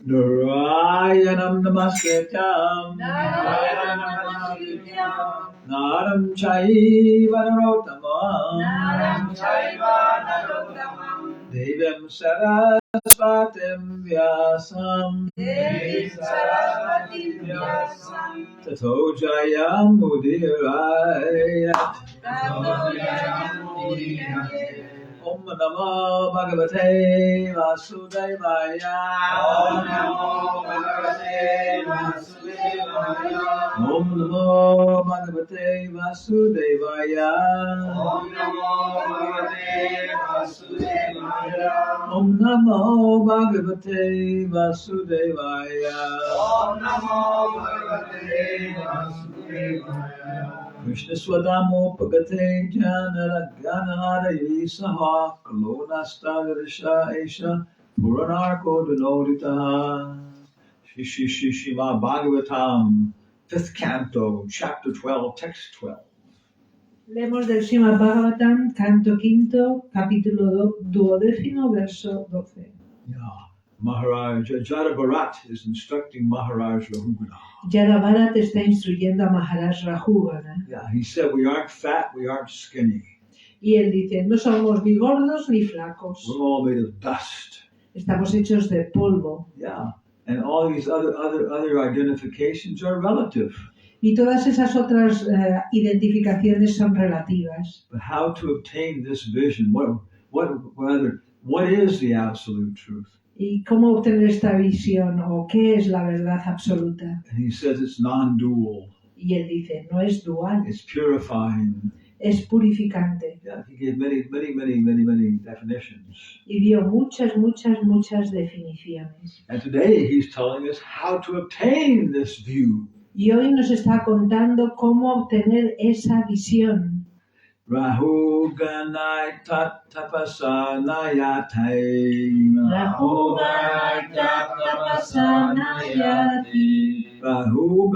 Narayanam namaskritam Naram chaiva narottamam Devam sarasvatim vyasam Tato jayam udirayat Om Namo Bhagavate Vasudevaya. Om Namo Bhagavate Vasudevaya. Om Namo Bhagavate Vasudevaya. Om Namo Bhagavate Vasudevaya. Om Namo Bhagavate Vasudevaya. Om Namo Bhagavate Vasudevaya. Krishna Swadamo Pagate Jana Ganara Yisaha Kalonasta Risha Esha Puranarko Denoditaha Shishima Bhagavatam 5th Canto, Chapter 12, Text 12. Leemos del Srimad Bhagavatam, canto quinto, capítulo 12, verso 12. Maharaj Jada Bharat is instructing Maharaj Rahugana. Jada Bharat está instruyendo a Maharaj Rahugana. He said, we aren't fat, we aren't skinny. Y él dice, no somos ni gordos ni flacos. We're all made of dust. Estamos hechos de polvo. And all these other identifications are relative. Y todas esas otras identificaciones son relativas. But how to obtain this vision? What is the absolute truth? ¿Y cómo obtener esta visión o qué es la verdad absoluta? And he says it's non-dual. Y él dice, no es dual. It's purifying. Es purificante. He gave many definitions. Y dio muchas definiciones. And today he's telling us how to obtain this view. Y hoy nos está contando cómo obtener esa visión. Rahu ganai tapasanayate. Rahu ganai tapasanayate. Rahu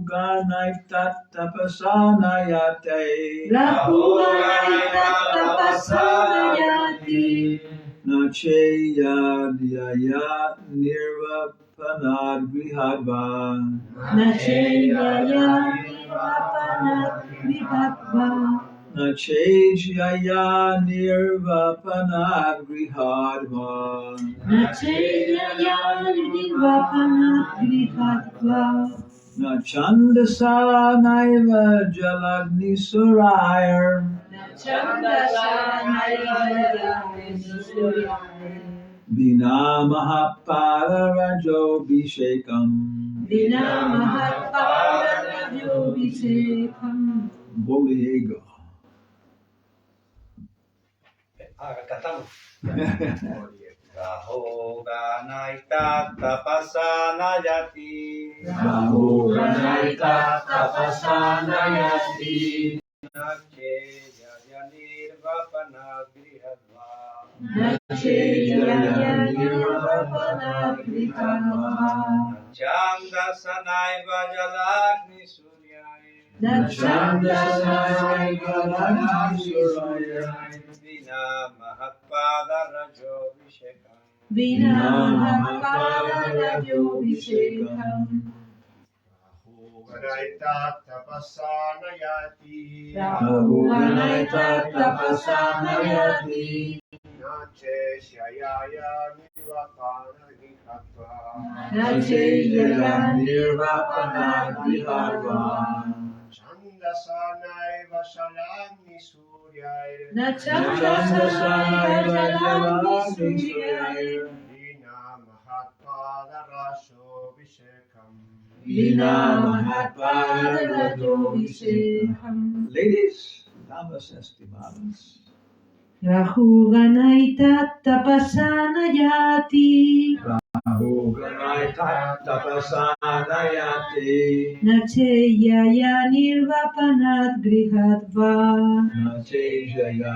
ganai tapasanayate. Rahu ganai tapasanayate. Nacheyadhyaya nirvapanad grihadva. Nacheyadhyaya nirvapanad grihadva. Nacheyadhyaya nirvapanad grihadva. Nacheyadhyaya nirvapanad grihadva. Nachandasa naiva jalagnisurayar. Vina Mahapada Rajo Bhishekam. Vina Mahapada Rajo Bhishekam. Boliega. Cantamos. Raho Ganaita Tapasanayati. Raho Ganaita Tapasanayati. Nacheyadhyaya nirvapanad grihadva. Nacheyadhyaya nirvapanad grihadva. Nachandasanaiva jalagni suryaya. Nachandasanaiva jalagni suryaya. Vina Mahapada Rajo Bhishekam. Vina Mahapada Rajo Bhishekam. Raho Ganaita tapasana yati. Rahuganaita tapasana yati. Nache shayaya nirvapana vihatva. Nache yaya nirvapana vihatva. Chandasanaiva shalagni suryai. Nachandasanaiva shalagni suryai. Vina mahatpada rasho vishekam. Vina mahatpada rajo vishekam. Ladies, damas estimadas. Rahuganaita tapasana yati. Rahuganaita tapasana yati. Nacheyaya nirvapanat grihatva. Nacheyaya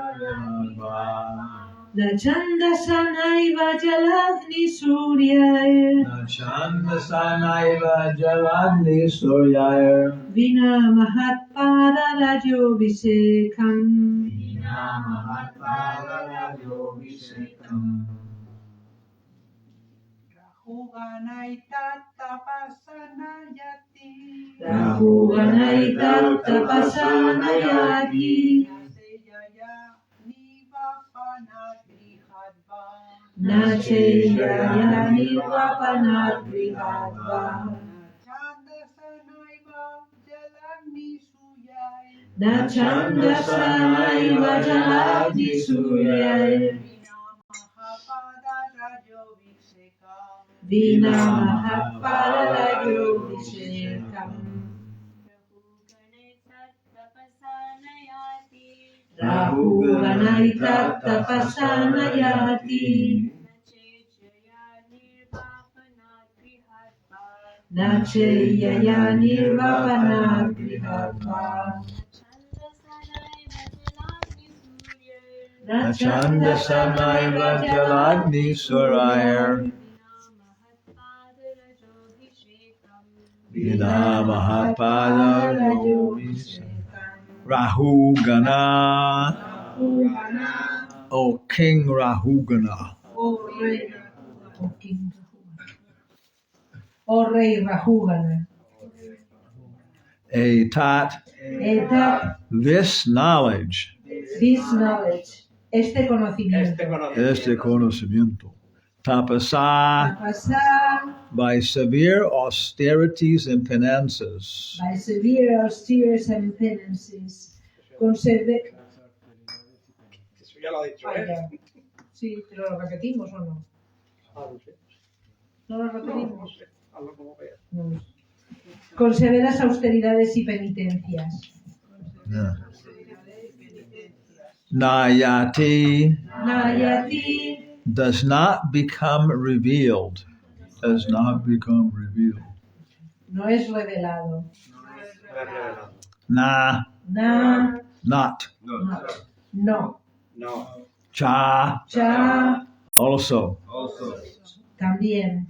nirvanava. Nachandasanaiva jalagni suryai. Nachandasanaiva jalagni suryai. Vina mahatpada rajo vishekam. Vina mahatpada rajo vishekam. Rahuganaita tapasana yati. Rahuganaita tapasana yati. Naseyaya nivapana grihadva. Nacheyaya nirvapanat grihatva. Chandasanaiva jalagni suyai. Nachandasanaiva jalagni suryai. Vina mahatpada rajo vishekam. Rahuganaita tapasana yati. Nacheyaya nirvapanat grihatva. Nachandasanaiva jalagni suryai. Vina mahatpada rajo vishekam. Rahugana. O King Rahugana. O Rey Rahugana. Etat, Etat, this knowledge, this knowledge, este conocimiento, tapasa, tapasa, by severe austerities and penances, by severe austerities and penances, conserve. Eso ya lo ha dicho, ¿eh? Sí, pero lo repetimos o no. ¿No lo repetimos? Hazlo como veas. No. Con severas austeridades y penitencias. yeah. Nayati Nayati does not become revealed. Does not become revealed. no es revelado. Na, Na, not. no. No. Cha, Cha, also. también.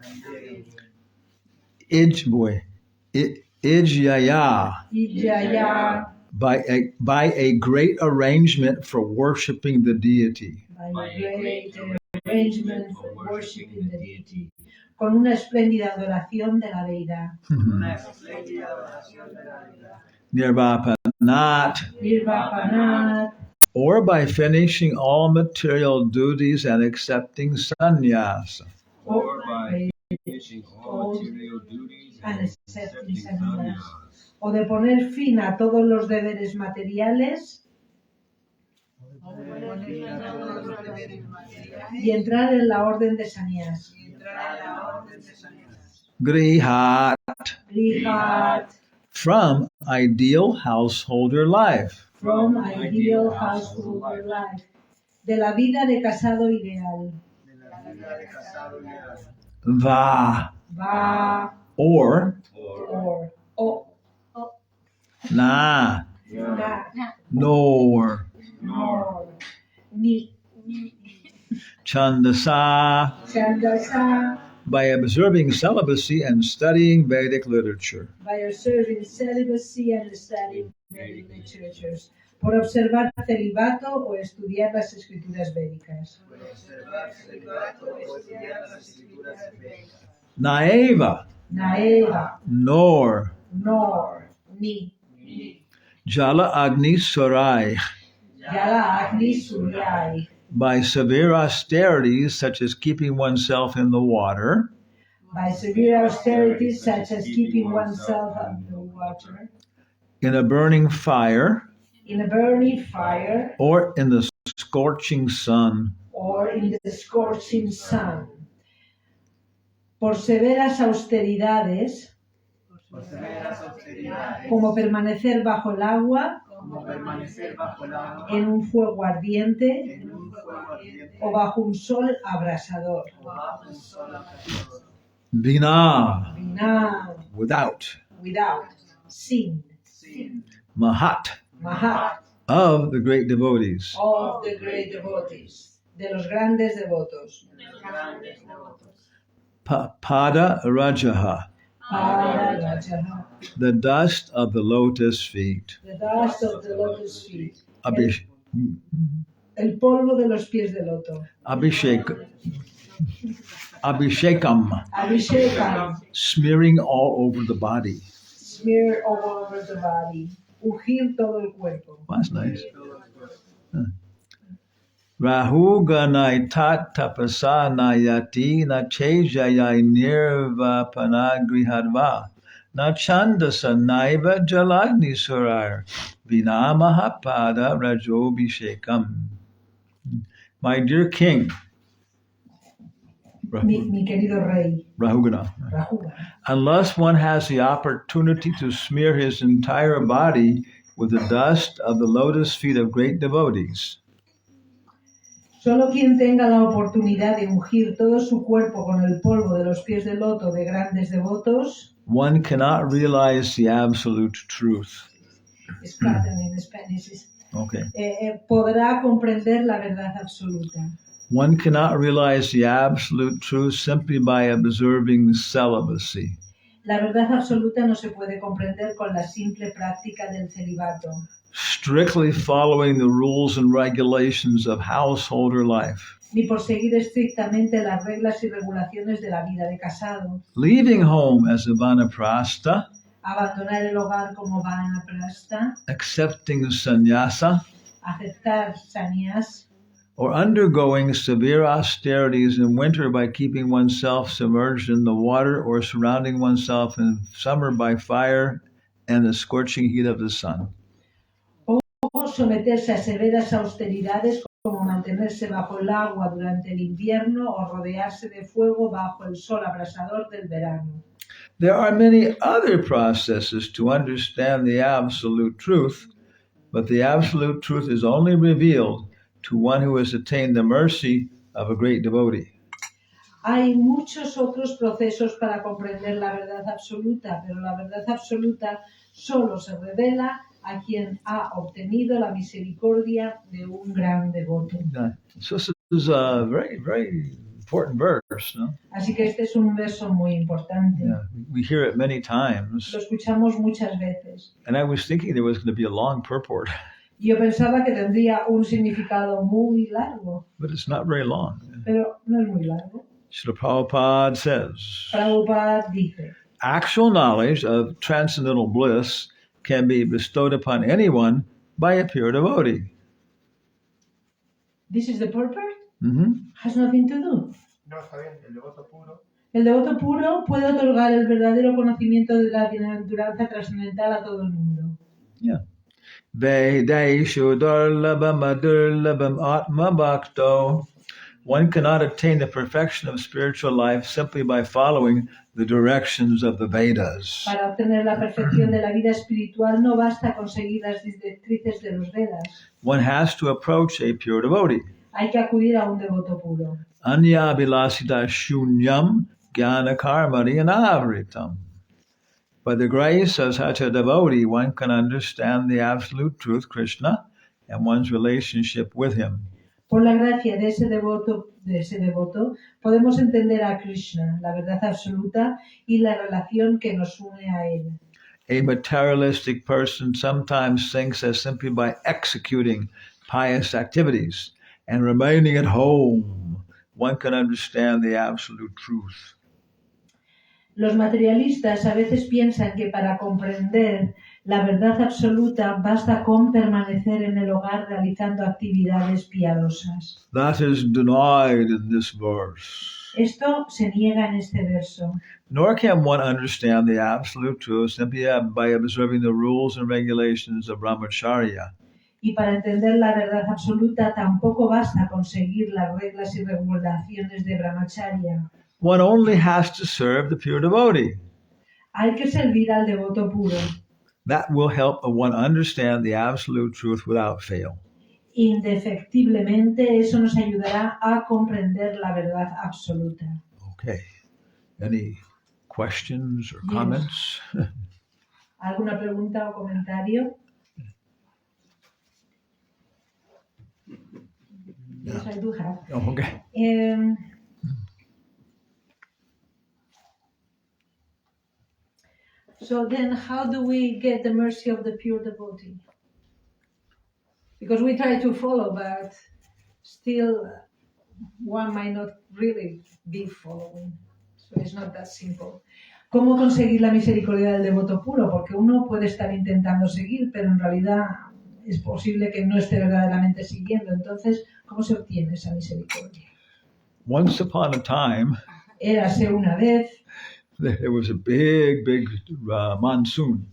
Ijyaya, Ijaya, by a great arrangement for worshiping the deity. by a great arrangement for worshiping the deity. Con una espléndida adoración de la deidad. Nirvapanat, Nirvapanat, or by finishing all material duties and accepting sannyas. or by finishing all material duties and accepting sannyas. O de poner fin a todos los deberes materiales y entrar en la orden de sannyas. Grihat, Grihat, from ideal householder life. from ideal householder life. De la vida de casado ideal. Va, Va, or o, na, na, nor, nor, ni, chandasa, chandasa, by observing celibacy and studying Vedic literature. by observing celibacy and studying Vedic literatures. Por observar celibato o estudiar las escrituras védicas. Naeva, naeva, nor nor, ni, Jala Agni Surai yala agni suryai, by severe austerities such as keeping oneself in the water, by severe austerities such as keeping oneself under water, in a burning fire, in a burning fire, or in the scorching sun. or in the scorching sun. Por severas austeridades, como permanecer bajo el agua, en un fuego ardiente, o bajo un sol abrasador. Vina, Vina, without. without, sin, Mahat, mahat, of the great devotees. of the great devotees, de los grandes devotos. Pada Rajaha, Pada Rajaha, the dust of the lotus feet. the dust of the lotus feet, Abhish- el polvo de los pies de loto. Abhishek, Abhishekam, Abhishekam, smearing all over the body. smear all over the body, ungir todo el cuerpo. That's nice. Rahu ganai tat tapasa nayati na chejayai nirva panagrihadva na chandasa naiva jalagni surar vina mahapada rajobhishekam. My dear king, Mi querido rey, Rahugana, Rahuga, unless one has the opportunity to smear his entire body with the dust of the lotus feet of great devotees, solo quien tenga la oportunidad de ungir todo su cuerpo con el polvo de los pies de loto de grandes devotos, one cannot realize the absolute truth. in Spanish, Okay. Podrá comprender la verdad absoluta. One cannot realize the absolute truth simply by observing celibacy. La verdad absoluta no se puede comprender con la simple práctica del celibato, Strictly following the rules and regulations of householder life. ni por seguir estrictamente las reglas y regulaciones de la vida de casado. Leaving home as a vanaprastha, Abandonar el hogar como vanaprastha, accepting sannyasa, aceptar sannyas, or undergoing severe austerities in winter by keeping oneself submerged in the water or surrounding oneself in summer by fire and the scorching heat of the sun. o someterse a severas austeridades como mantenerse bajo el agua durante el invierno o rodearse de fuego bajo el sol abrasador del verano. There are many other processes to understand the absolute truth, but the absolute truth is only revealed to one who has attained the mercy of a great devotee. Hay muchos otros procesos para comprender la verdad absoluta, pero la verdad absoluta solo se revela a quien ha obtenido la misericordia de un gran devoto. So this is a very, very important verse. No? Así que este es un verso muy importante. Yeah, we hear it many times. Lo escuchamos muchas veces. And I was thinking there was going to be a long purport, Yo pensaba que tendría un significado muy largo, but it's not very long. pero no es muy largo. Srila Prabhupada says, Prabhupada dice, actual knowledge of transcendental bliss can be bestowed upon anyone by a pure devotee. this is the purport? Mm-hmm. Has nothing to do. No, está bien, el devoto puro. El devoto puro puede otorgar el verdadero conocimiento de la bienaventuranza trascendental a todo el mundo. Yeah. Vedaishu durlabam adurlabam atma bhakto. One cannot attain the perfection of spiritual life simply by following the directions of the Vedas. Para obtener la perfección de la vida espiritual no basta conseguir las directrices de los Vedas. One has to approach a pure devotee. Hay que acudir a un devoto puro. Anya vilasita shunyam jnana karmani anavritam. By the grace of such a devotee, one can understand the absolute truth, Krishna, and one's relationship with him. Por la gracia de ese devoto, podemos entender a Krishna, la verdad absoluta y la relación que nos une a él. A materialistic person sometimes thinks that simply by executing pious activities and remaining at home, one can understand the absolute truth. Los materialistas a veces piensan que para comprender la verdad absoluta basta con permanecer en el hogar realizando actividades piadosas. That is denied in this verse. Esto se niega en este verso. Nor can one understand the absolute truth simply by observing the rules and regulations of brahmacharya. Y para entender la verdad absoluta tampoco basta con seguir las reglas y regulaciones de brahmacharya. One only has to serve the pure devotee. Hay que servir al devoto puro. That will help one understand the absolute truth without fail. Indefectiblemente eso nos ayudará a comprender la verdad absoluta. Okay. Any questions or Yes. comments? ¿Alguna pregunta o comentario? Yes, I do have. Oh, okay. So then how do we get the mercy of the pure devotee? Because we try to follow, but still one might not really be following. So it's not that simple. ¿Cómo conseguir la misericordia del devoto puro? Porque uno puede estar intentando seguir, pero en realidad es posible que no esté verdaderamente siguiendo. Entonces, ¿cómo se obtiene esa misericordia? Once upon a time, Érase una vez, there was a big monsoon.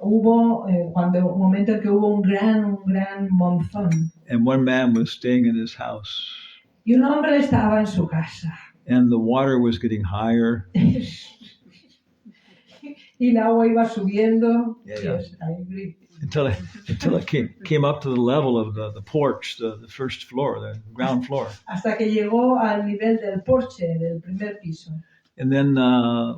Hubo un momento en que hubo un gran monzón And one man was staying in his house. y un hombre estaba en su casa And the water was getting higher. y el agua iba subiendo. Yeah. Yes, I agree. Until it came up to the level of the porch, the first floor, the ground floor. Hasta que llegó al nivel del porche, del primer piso. And then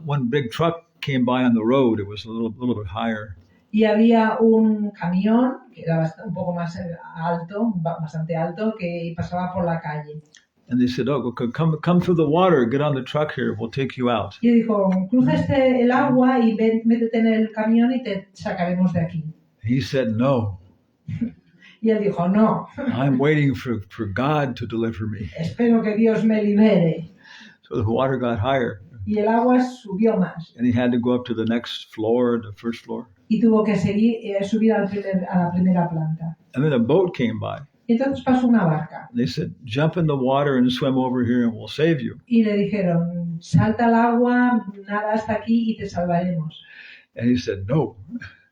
one big truck came by on the road. It was a little bit higher. Y había un camión que era un poco más alto, bastante alto, que pasaba por la calle. And they said, "Oh, come through the water. Get on the truck here. We'll take you out." Y dijo, cruza el agua y métete en el camión y te sacaremos de aquí. He said, "No. Y él dijo, no, I'm waiting for God to deliver me." espero que Dios me libere. So the water got higher. Y el agua subió más. And he had to go up to the next floor, the first floor. Y tuvo que subir a la primera planta. And then a boat came by. Y entonces pasó una barca. They said, "Jump in the water and swim over here and we'll save you." Y le dijeron, salta al agua, nada hasta aquí y te salvaremos. And he said, "No,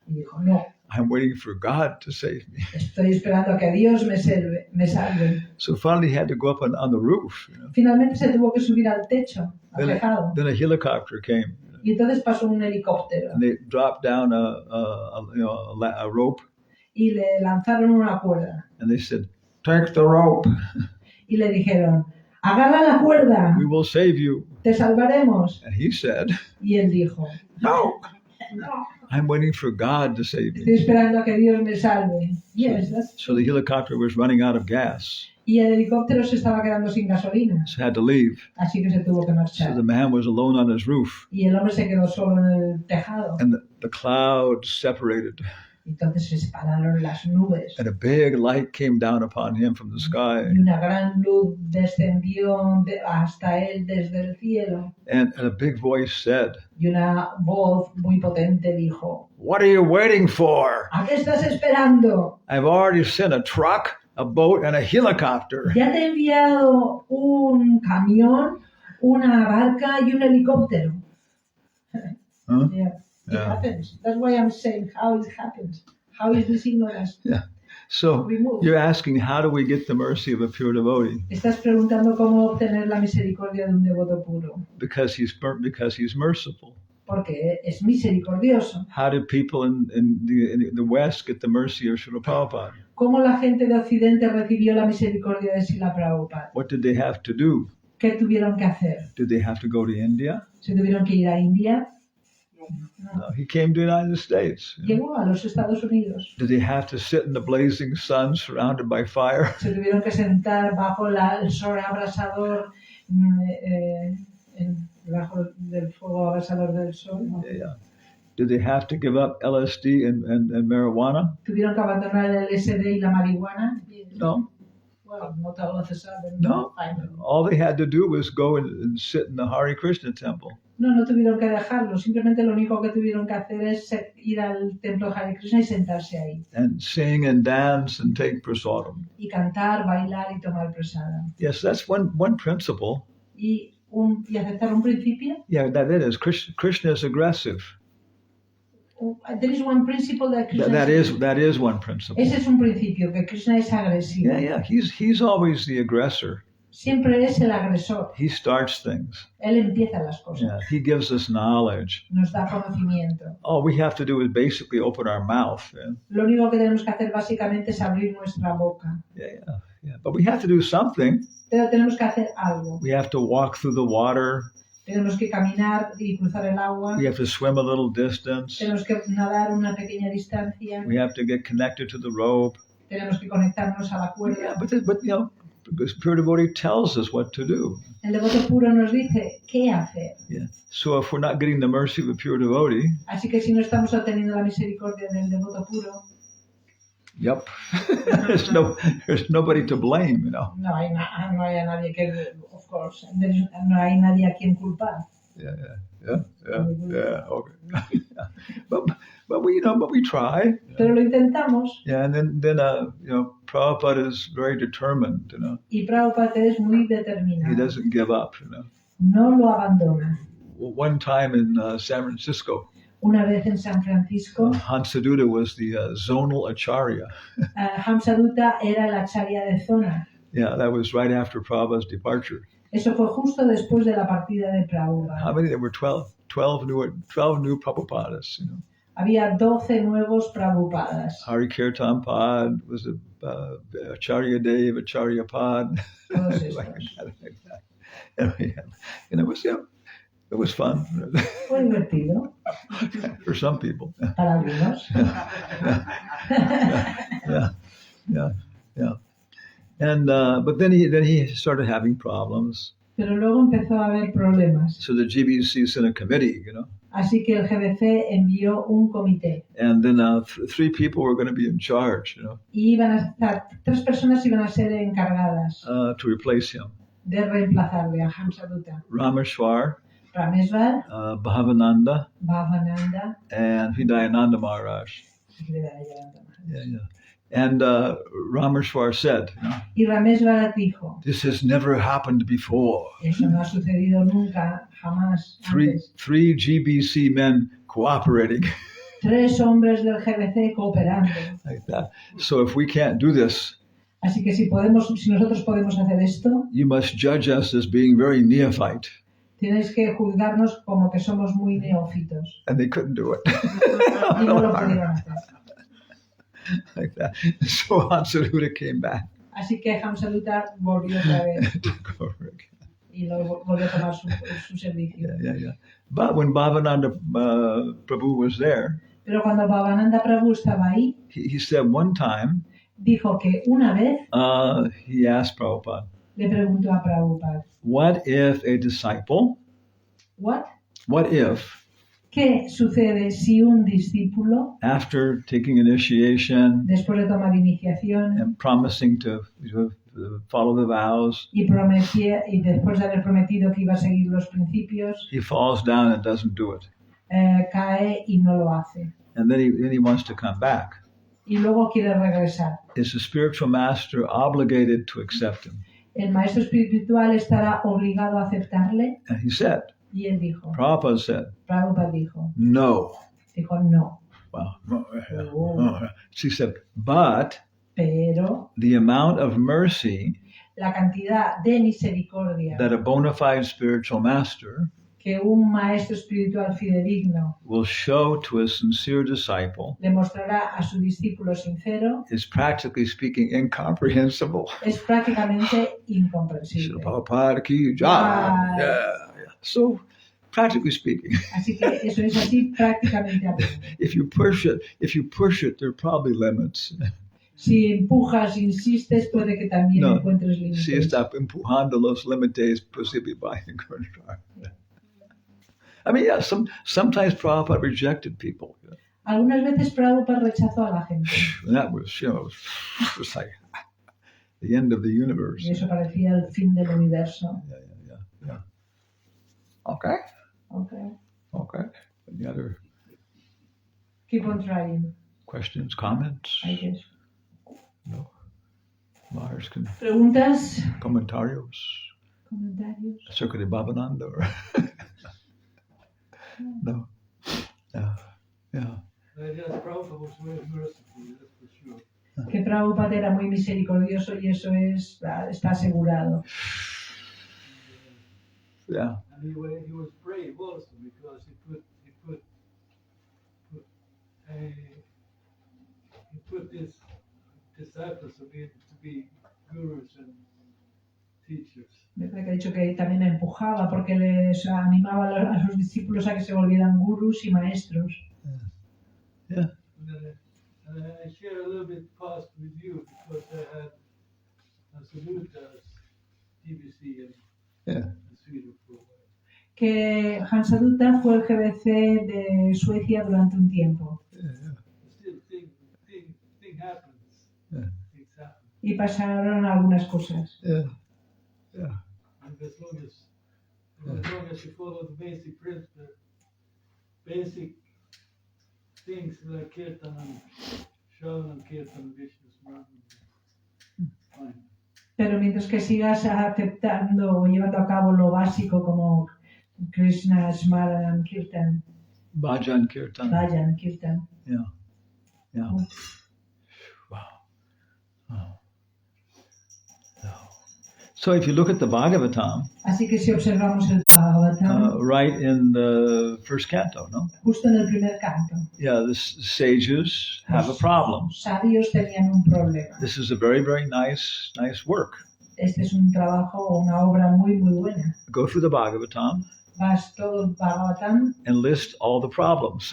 Y dijo, no, I'm waiting for God to save me." estoy esperando a que Dios me salve. So finally he had to go up on the roof. Finalmente se tuvo que subir al techo, al tejado. Then a helicopter came. Y entonces pasó un helicóptero. And they dropped down a rope. Y le lanzaron una cuerda. And they said, "Take the rope. Y le dijeron, agarra la cuerda, We will save you." te salvaremos. And he said, Y él dijo, "No, no, I'm waiting for God to save estoy me." esperando a que Dios me salve. Yes, that's So the helicopter was running out of gas. Y el helicóptero se estaba quedando sin gasolina, So had to leave. así que se tuvo que So marchar. the man was alone on his roof. Y el hombre se quedó solo en el tejado. And the clouds separated. Entonces se separaron las nubes. And a big light came down upon him from the sky. Y una gran luz descendió hasta él desde el cielo. And a big voice said, Y una voz muy potente dijo, "What are you waiting for? ¿a qué estás esperando? I've already sent a truck, a boat, and a helicopter." Ya te he enviado un camión, una barca y un helicóptero. Huh? Yeah. It Yeah. happens. That's why I'm saying how it happens. How is this ignorance So removed? you're asking, how do we get the mercy of a pure devotee? Estás preguntando cómo obtener la misericordia de un devoto puro. Because he's merciful. Porque es misericordioso. How did people in the West get the mercy of Srila Prabhupada? ¿Cómo la gente de Occidente recibió la misericordia de Srila Prabhupada? What did they have to do? ¿Qué tuvieron que hacer? Did they have to go to India? ¿Se tuvieron que ir a India? No, he came to the United States. Llegó a los Estados Unidos. Did he have to sit in the blazing sun surrounded by fire? Se tuvieron que sentar bajo el sol abrasador, bajo del fuego abrasador del sol. ¿No? Yeah. Did they have to give up LSD and marijuana? ¿Tuvieron que abandonar el LSD y la marihuana? No. Bueno, no todos saben. No. Ay, no. All they had to do was go and sit in the Hare Krishna temple. No tuvieron que dejarlo. Simplemente lo único que tuvieron que hacer es ir al templo de Hare Krishna y sentarse ahí. And sing and dance and take prasadam. Y cantar, bailar y tomar prasada. Yes, that's one principle. Y aceptar un principio. Yeah, that it is. Krishna is aggressive. There is one principle that Krishna That is one principle. Ese es un principio, que Krishna es agresivo. Yeah. He's always the aggressor. Siempre es el agresor. He starts things. Él empieza las cosas. Yeah, he gives us knowledge. Nos da conocimiento. All we have to do is basically open our mouth. Yeah? Lo único que tenemos que hacer básicamente es abrir nuestra boca. Yeah. But we have to do something. Pero tenemos que hacer algo. We have to walk through the water. Tenemos que caminar y cruzar el agua. We have to swim a little distance. Tenemos que nadar una pequeña distancia. We have to get connected to the rope. Tenemos que conectarnos a la cuerda. Yeah, but the Spirit devotee tells us what to do. El devoto puro nos dice qué hacer. Yeah. So if we're not getting the mercy of a pure devotee, Así que si no estamos obteniendo la misericordia del devoto puro, yep, there's nobody to blame, you know. no hay a nadie que, of course, no hay nadie a quien culpar. Yeah. Okay. but we try. Pero lo intentamos. Yeah, and then Prabhupada is very determined, you know. Y Prabhupada es muy He determinado. doesn't give up, you know. No lo abandona. Well, one time in San Francisco, Una vez en San Francisco, Hansaduta was the zonal acharya. Hamsadutta era el acharya de zona. Yeah, that was right after Prabhupada's departure. Eso fue justo después de la partida de Prabhupada. How many? There were 12 new Prabhupadas, you know. Había 12 nuevos Prabhupadas. Hari Kirtan Pad was a Acharya Dev, Acharya Pad. Todos like estos. that. And it was fun. Fue divertido For some people. para algunos. Yeah. And but then he started having problems. Pero luego empezó a haber problemas. So the GBC sent a committee, you know. Así que el GBC envió un comité. And then 3 people were going to be in charge, you know, Y iban a estar, 3 personas iban a ser encargadas to replace him. de reemplazarle a Hamsadutta. Rameshwar, Ramesvar, Bhavananda, Bhavananda and Hidayananda Maharaj. Yeah. And Rameshwar said, you know, y Ramesvar dijo, this has never happened before. eso no ha sucedido nunca, jamás antes. Three GBC men cooperating 3 hombres del GBC cooperando. like that. So if we can't do this, Así que si nosotros podemos hacer esto, you must judge us as being very neophyte. tienes que juzgarnos como que somos muy neófitos. And they couldn't do it. Y no lo pudieron hacer. Like that. So Hansaduta came back. Así que Hamsadutta volvió otra vez Took over again. y volvió a tomar su servicio. Yeah. But when Bhavananda Prabhu was there, Pero cuando Bhavananda Prabhu estaba ahí, he said one time, dijo que una vez he asked Prabhupada, le preguntó a Prabhupada, what if a disciple, what? what if, ¿Qué sucede si un discípulo, after taking initiation después de tomar iniciación and promising to follow the vows, y después de haber prometido que iba a seguir los principios, he falls down and doesn't do it? cae y no lo hace? And then he wants to come back. Y luego quiere regresar. Is the spiritual master obligated to accept him? ¿El maestro espiritual estará obligado a aceptarle? And he said, Y él dijo, Prabhupada said, Prabhupada dijo no. no. Well, she said, but Pero the amount of mercy la cantidad de misericordia that a bona fide spiritual master que un maestro espiritual fidedigno will show to a sincere disciple le mostrará a su discípulo sincero is practically speaking incomprehensible. es prácticamente incomprensible. Prabhupada ki jai. Yeah. So, practically speaking, Así que eso es así prácticamente hablando. if you push it, there are probably limits. Si empujas, insistes, puede que también No, encuentres si límites. está empujando los límites, posible by encontrar. I mean, yeah, sometimes Prabhupada rejected people. Algunas veces Prabhupada rechazó a la gente. And that was, it was like, the end of the universe. Y eso parecía el fin del universo. Yeah. Okay. Okay. Any other Keep on trying, questions, comments? I guess. No. Mars can ¿Preguntas? comentarios ¿Comentarios? acerca de Bhavananda or no. Yeah. Que Prabhupada era muy misericordioso y eso está asegurado. Yeah. And he was brave also because he put his disciples to be gurus and teachers. Me parece que ha dicho que también empujaba porque les animaba a sus discípulos a que se volvieran gurús y maestros. Yeah. And I share a little bit past with you because I had a Saluta's GBC in Sweden for a while. Que Hansadutta fue el GBC de Suecia durante un tiempo. Still thing happens. Yeah. Things happen. Y pasaron algunas cosas. Yeah. And as long as you follow the basic principle, basic things like Kirtan and Shravan Kirtan, Vishnu Smaran, fine. Pero mientras que sigas aceptando o llevando a cabo lo básico como Krishna, Smaran, Kirtan, Bhajan Kirtan. Vayan, Kirtan. Yeah. Wow. So if you look at the Bhagavatam, Así que si observamos el Bhagavatam, right in the first canto, no? justo en el primer canto, Yeah, the sages have a problem. los sabios tenían un problema. This is a very, very nice work. Este es un trabajo, una obra muy, muy buena. Go through the Bhagavatam Vas todo el Bhagavatam and list all the problems.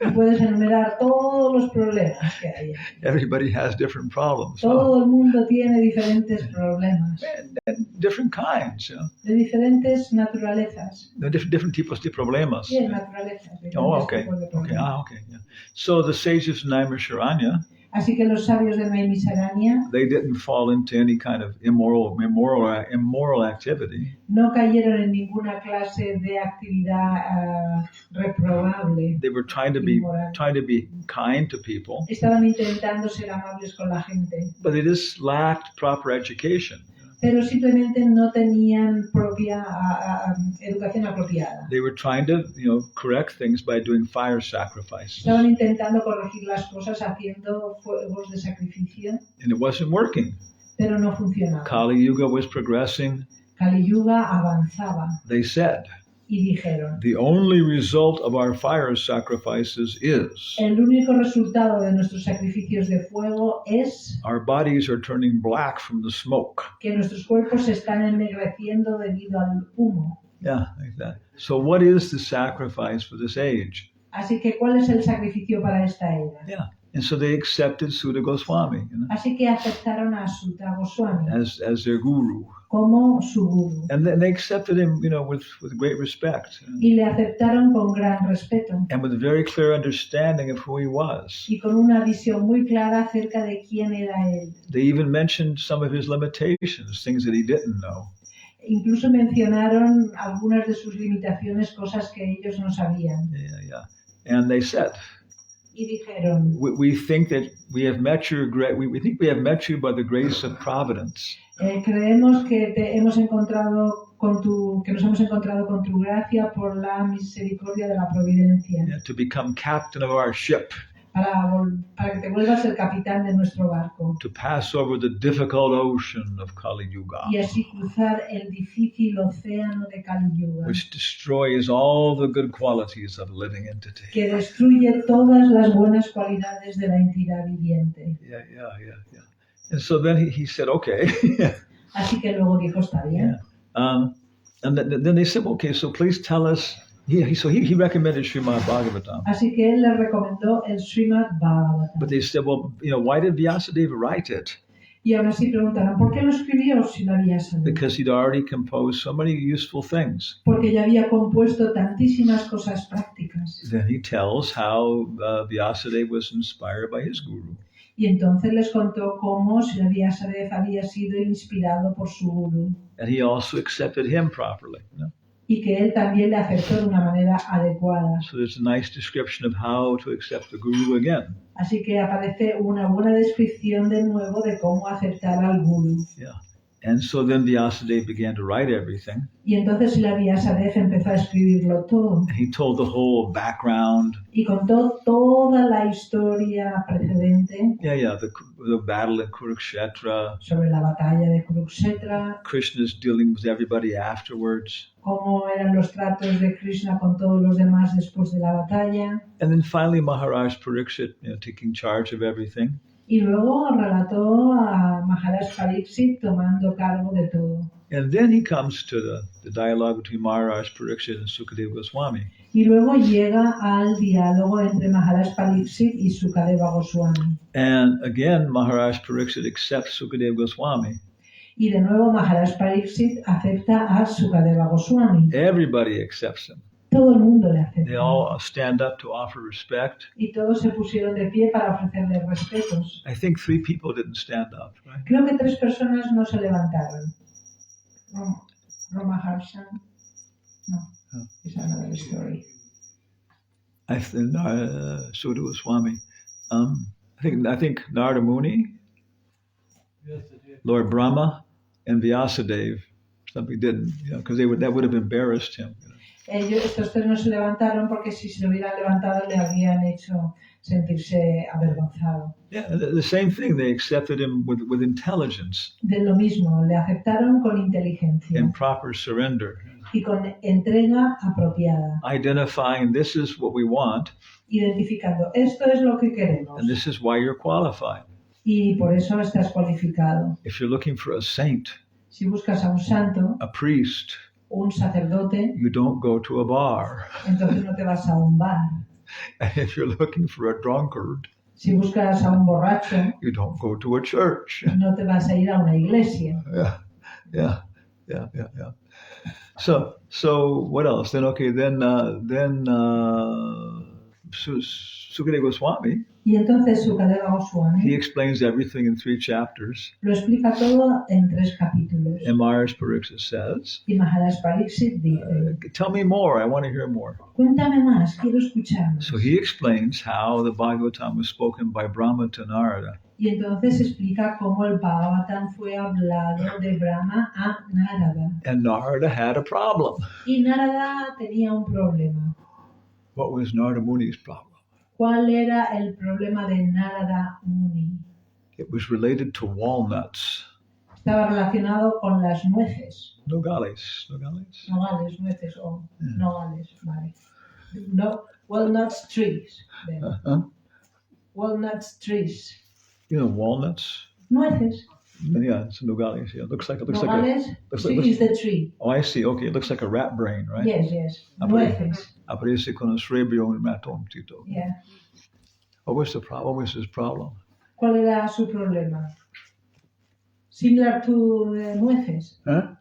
y puedes enumerar todos los problemas que hay. Everybody has different problems. Todo el mundo tiene diferentes problemas, And different kinds, you know. de diferentes naturalezas. No, different tipos de problemas. Sí, naturalezas. Diferentes Oh, okay. tipos de Okay. problemas. Okay. Yeah. So the sages of Naimisharanya, Así que los sabios de Naimisaranya they didn't fall into any kind of immoral activity. no cayeron en ninguna clase de actividad reprobable. They were trying to be kind to people, Estaban intentando ser amables con la gente, but they just lacked proper education. pero simplemente no tenían educación apropiada. They were trying to, correct things by doing fire sacrifices, Estaban intentando corregir las cosas haciendo fuegos de sacrificio, and it wasn't working. pero no funcionaba. Kali Yuga was progressing. Kali Yuga avanzaba They said, y dijeron: the only result of our fire sacrifices is el único resultado de nuestros sacrificios de fuego es our bodies are turning black from the smoke. que nuestros cuerpos se están ennegreciendo debido al humo. Yeah, like that. So what is the sacrifice for this age? Así que, ¿cuál es el sacrificio para esta era? Yeah. And so they accepted Sutta Goswami, Así que aceptaron a Sutta Goswami as their guru. como su guru And then they accepted him, with great respect. y le aceptaron con gran respeto And with a very clear understanding of who he was. y con una visión muy clara acerca de quién era él. They even mentioned some of his limitations, things that he didn't know. Incluso mencionaron algunas de sus limitaciones, cosas que ellos no sabían. Yeah. And they said, Y dijeron: we think that we have met you. We think we have met you by the grace of providence. Creemos que nos hemos encontrado con tu gracia por la misericordia de la providencia, To become captain of our ship, para que te vuelvas el capitán de nuestro barco to pass over the difficult ocean of Kali Yuga, y así cruzar el difícil océano de Kali Yuga, which destroys all the good qualities of a living entity. que destruye todas las buenas cualidades de la entidad viviente. Yeah. And so then he said, okay. Así que luego dijo: está bien. And then they said, okay, so please tell us. He recommended Srimad Bhagavatam. Así que él le recomendó el Srimad Bhagavatam. But they said, well, why did Vyasadeva write it? Y aún así preguntaron: ¿por qué lo escribió si lo había sabido? Because he'd already composed so many useful things. Porque ya había compuesto tantísimas cosas prácticas. Then he tells how Vyasadeva was inspired by his guru. Y entonces les contó cómo Sri Vyasadeva había sido inspirado por su guru and he also accepted him properly. y que él también le aceptó de una manera adecuada. So there's a nice description of how to accept the guru again. Así que aparece una buena descripción de nuevo de cómo aceptar al guru. Yeah. And so then Vyasadeva began to write everything. Y entonces Sri Vyasadeva empezó a escribirlo todo And he told the whole background. y contó toda la historia precedente The battle in Kurukshetra, sobre la batalla de Kurukshetra, Krishna's dealing with everybody afterwards. cómo eran los tratos de Krishna con todos los demás después de la batalla. And then finally Maharaj Pariksit, taking charge of everything. Y luego relató a Maharaj Pariksit tomando cargo de todo. And then he comes to the dialogue between Maharaj Pariksit and Sukadeva Goswami. Y luego llega al diálogo entre Maharaj Pariksit y Sukadeva Goswami. And again, Maharaj Pariksit accepts Sukadeva Goswami. Y de nuevo Maharaj Pariksit acepta a Sukadeva Goswami. Everybody accepts him. Todo el mundo le They acepta. all stand up to offer respect. Y todos se pusieron de pie para ofrecerle respetos. I think 3 people didn't stand up, right? Creo que 3 personas no se levantaron. Roma Harshan. No, it's another story. I think Sudha Goswami. I think Narada Muni, Yes, it is. Lord Brahma, and Vyasadeva. Something didn't, because that would have embarrassed him. Estos 3 no se levantaron porque si se hubieran levantado le habrían hecho sentirse avergonzado. Yeah, the same thing. They accepted him with intelligence De lo mismo, le aceptaron con inteligencia and proper surrender, y con entrega apropiada, identifying this is what we want identificando esto es lo que queremos and this is why you're qualified. y por eso estás cualificado. If you're looking for a saint, Si buscas a un santo, a priest, un sacerdote, you don't go to a bar. entonces no te vas a un bar. And if you're looking for a drunkard, Si buscas a un borracho, you don't go to a church. no te vas a ir a una iglesia. Yeah. So what else? Then Sukadeva Goswami, Y entonces Sukadeva he Goswami explains everything in 3 chapters. lo explica todo en 3 capítulos. And Maharaj Pariksit says, Y Maharaj Pariksit dice, tell me more, I want to hear more. cuéntame más, quiero escuchar más. So he explains how the Bhagavatam was spoken by Brahma to Narada. Y entonces explica cómo el Bhagavatam fue hablado de Brahma a Narada. And Narada had a problem. Y Narada tenía un problema. What was Narada Muni's problem? ¿Cuál era el problema de Narada Muni? It was related to walnuts. Estaba relacionado con las nueces. Nogales. Nogales, nueces o nogales, vale. No, walnuts trees. then. Walnuts trees. You know walnuts? Nueces. Yeah, it's nogales. Yeah, looks like Nogales looks like is the tree. Oh, I see. Okay, it looks like a rat brain, right? Yes. Nueces. Aparece con el cerebro un ratoncito. Yeah. What was the problem? What was his problem? ¿Cuál era su problema? Similar to the nueces. Huh?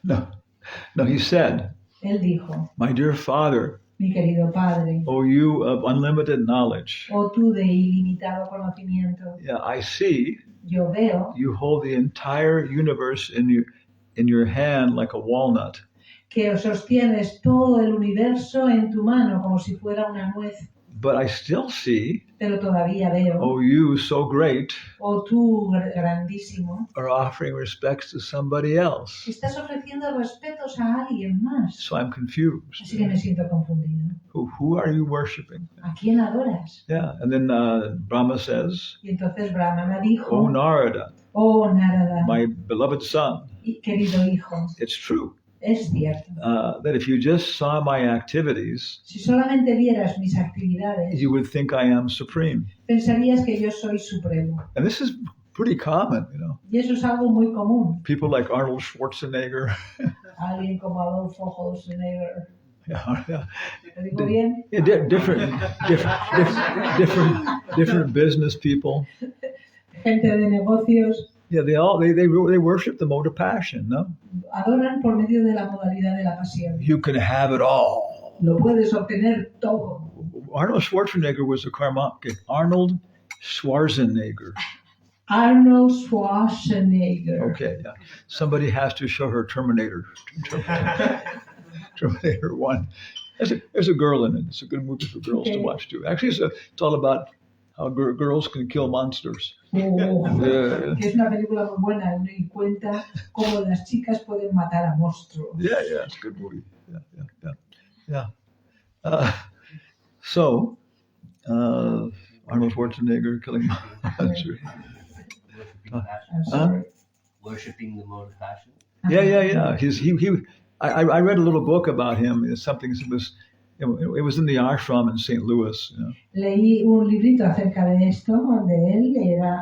No, he said, Él dijo, my dear father, mi querido padre, O you of unlimited knowledge. o tú de ilimitado conocimiento, Yeah, I see yo veo you hold the entire universe in your hand like a walnut. que sostienes todo el universo en tu mano como si fuera una nuez, But I still see, pero todavía veo, oh, you so great o tú grandísimo, are offering respects to somebody else. estás ofreciendo respetos a alguien más. So I'm confused. Así que me siento confundido. Who are you worshiping? ¿A quién adoras? Yeah, and then Brahma says, Y entonces Brahmana dijo, oh, Narada, oh Narada, my beloved son, querido hijo, it's true es cierto. that if you just saw my activities, Si solamente vieras mis actividades, you would think I am supreme. pensarías que yo soy supremo. And this is pretty common, Y eso es algo muy común. People like Arnold Schwarzenegger. Alguien como Adolfo Schwarzenegger, Yeah. ¿lo digo bien? Yeah, different business people. Gente de negocios Yeah, they worship the mode of passion, no? adoran por medio de la modalidad de la pasión. You can have it all. Lo puedes obtener todo. Arnold Schwarzenegger was a karma. Okay, Arnold Schwarzenegger. Arnold Schwarzenegger. Okay, yeah. Somebody has to show her Terminator. Terminator 1. There's a girl in it. It's a good movie for girls to watch too. Actually, it's all about how girls can kill monsters. Que es una película muy buena y cuenta cómo las chicas pueden matar a monstruos. Yeah, it's a good movie. Yeah. So, Arnold Schwarzenegger killing monsters. I'm sorry. Worshipping the mode of passion. Yeah. I read a little book about him. It's something that it was in the ashram in St. Louis. You know. Leí un librito acerca de esto, de él,